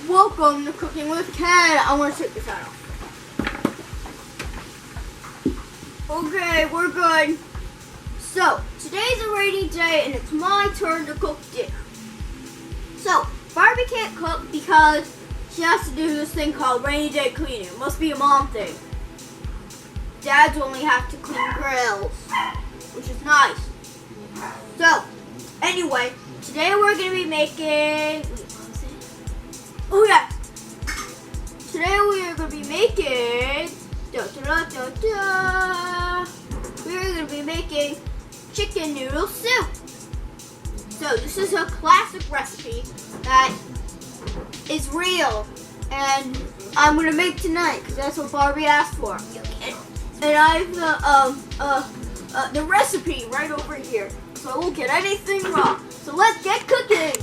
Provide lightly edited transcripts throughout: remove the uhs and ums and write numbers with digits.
Welcome to Cooking with Ken. I want to take this out. Okay, we're good. So, today's a rainy day and it's my turn to cook dinner. So, Barbie can't cook because she has to do this thing called rainy day cleaning. It must be a mom thing. Dads only have to clean grills, which is nice. So, anyway, today we're going to be making... Oh yeah! Today we are going to be making... We are going to be making chicken noodle soup. So this is a classic recipe that is real, and I'm going to make tonight because that's what Barbie asked for. And I have the recipe right over here, so I won't get anything wrong. So let's get cooking.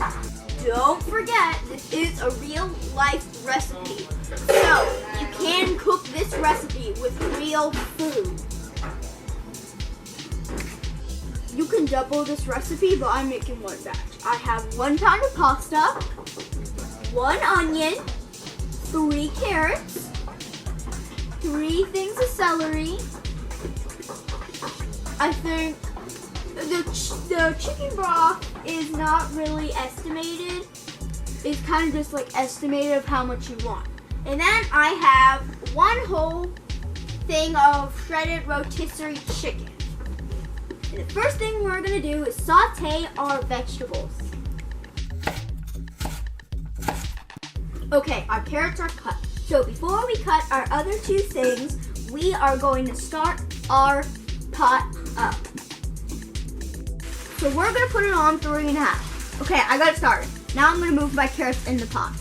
Don't forget, this is a real life recipe. So you can cook this recipe with real food. You can double this recipe, but I'm making one batch. I have 1 pound of pasta, 1 onion, 3 carrots, 3 things of celery. I think the chicken broth is not really estimated. It's kind of just like estimated of how much you want. And then I have 1 whole thing of shredded rotisserie chicken. And the first thing we're going to do is saute our vegetables. Okay, our carrots are cut. So before we cut our other 2 things, we are going to start our pot up. So we're going to put it on 3.5. Okay, I got it started. Now I'm going to move my carrots in the pot.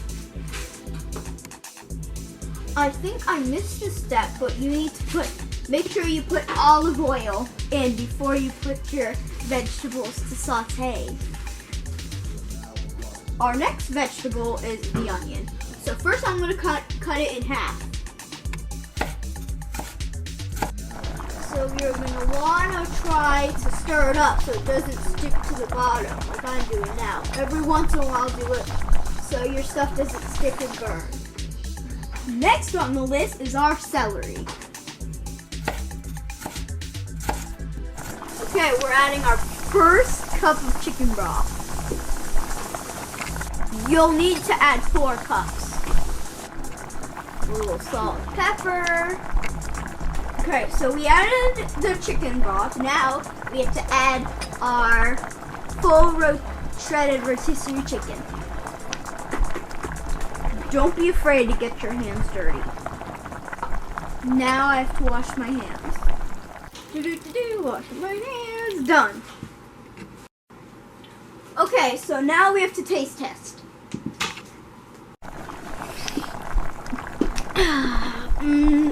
I think I missed a step, but you need to make sure you put olive oil in before you put your vegetables to saute. Our next vegetable is the onion. So first I'm going to cut it in half. So you're going to want to try to stir it up so it doesn't stick to the bottom like I'm doing now. Every once in a while do it so your stuff doesn't stick and burn. Next on the list is our celery. Okay, we're adding our first cup of chicken broth. You'll need to add 4 cups. A little salt and pepper. Okay, so we added the chicken broth. Now we have to add our full shredded rotisserie chicken. Don't be afraid to get your hands dirty. Now I have to wash my hands. Wash my hands. Done. Okay, so now we have to taste test.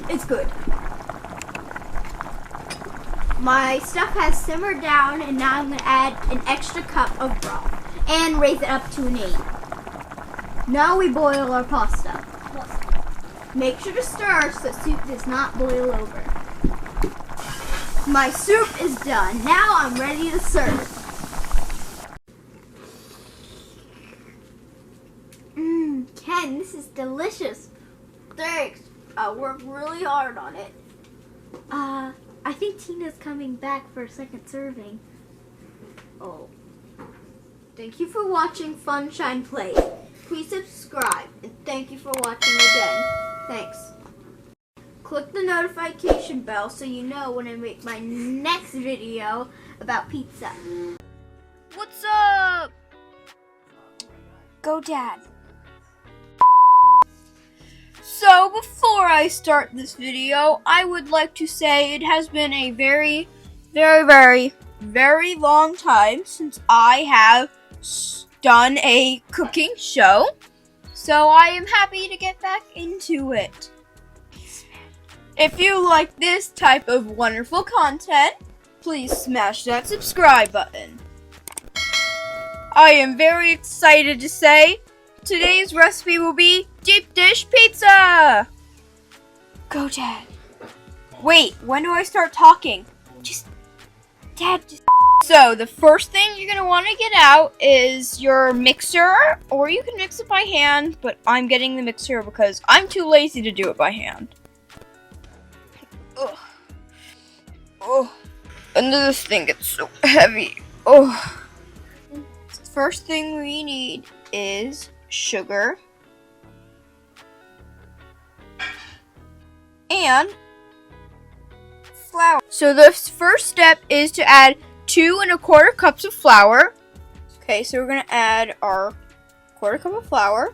It's good. My stuff has simmered down, and now I'm going to add an extra cup of broth and raise it up to an 8. Now we boil our pasta. Make sure to stir so soup does not boil over. My soup is done. Now I'm ready to serve. Ken, this is delicious. Thanks. I worked really hard on it. I think Tina's coming back for a second serving. Oh. Thank you for watching Funshine Place. Please subscribe, and thank you for watching again. Thanks. Click the notification bell so you know when I make my next video about pizza. What's up? Go Dad. So before I start this video, I would like to say it has been a very, very, very, very long time since I have done a cooking show. So I am happy to get back into it. If you like this type of wonderful content, please smash that subscribe button. I am very excited to say today's recipe will be deep dish pizza! Go, Dad. Wait, when do I start talking? Dad, just So the first thing you're gonna want to get out is your mixer, or you can mix it by hand, but I'm getting the mixer because I'm too lazy to do it by hand. Ugh. Oh, and this thing gets so heavy. Oh. The first thing we need is sugar and flour. So the first step is to add 2 1/4 cups of flour. Okay, so we're gonna add our 1/4 cup of flour,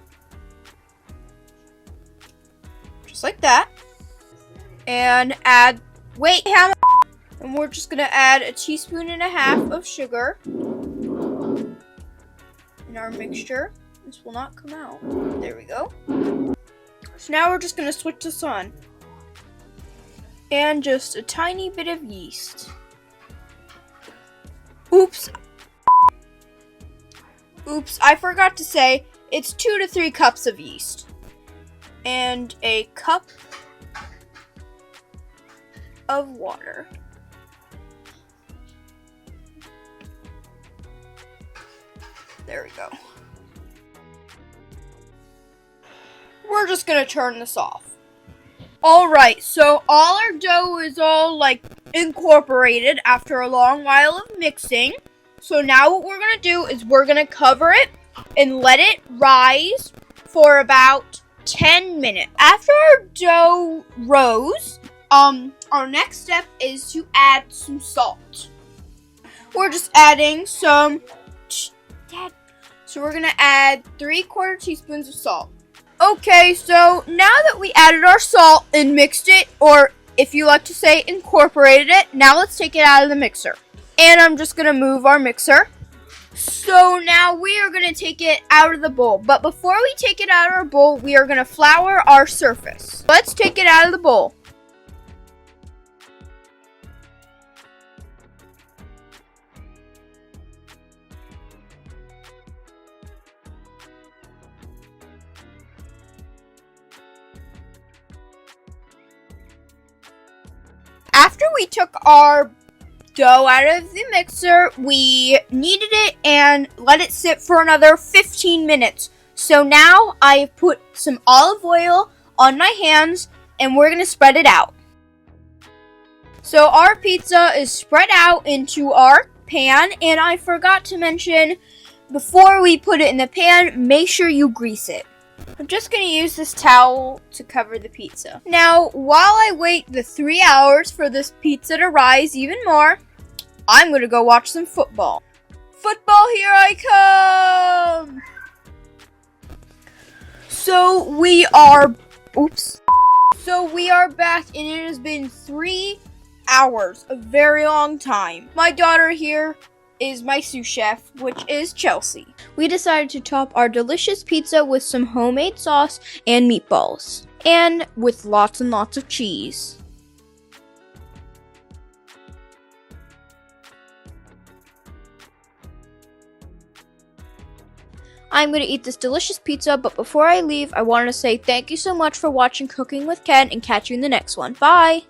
just like that, and add. Wait, how much? And we're just gonna add 1.5 teaspoons of sugar in our mixture. This will not come out. There we go. So now we're just gonna switch this on. And just a tiny bit of yeast. Oops, I forgot to say it's 2 to 3 cups of yeast. And a cup of water. There we go. We're just gonna turn this off. Alright, so all our dough is all incorporated after a long while of mixing. So now what we're gonna do is we're gonna cover it and let it rise for about 10 minutes. After our dough rose, our next step is to add some salt. We're just adding some. So we're gonna add 3/4 teaspoons of salt. Okay, so now that we added our salt and mixed it, or if you like to say incorporated it, now let's take it out of the mixer. And I'm just gonna move our mixer. So now we are gonna take it out of the bowl. But before we take it out of our bowl, we are gonna flour our surface. Let's take it out of the bowl. After we took our dough out of the mixer, we kneaded it and let it sit for another 15 minutes. So now I've put some olive oil on my hands and we're going to spread it out. So our pizza is spread out into our pan, and I forgot to mention, before we put it in the pan, make sure you grease it. I'm just going to use this towel to cover the pizza. Now, while I wait the 3 hours for this pizza to rise even more, I'm going to go watch some football. Football, here I come! So we are back, and it has been 3 hours, a very long time. My daughter here is my sous chef, which is Chelsea. We decided to top our delicious pizza with some homemade sauce and meatballs, and with lots and lots of cheese. I'm going to eat this delicious pizza, but before I leave, I wanted to say thank you so much for watching Cooking with Ken, and catch you in the next one. Bye!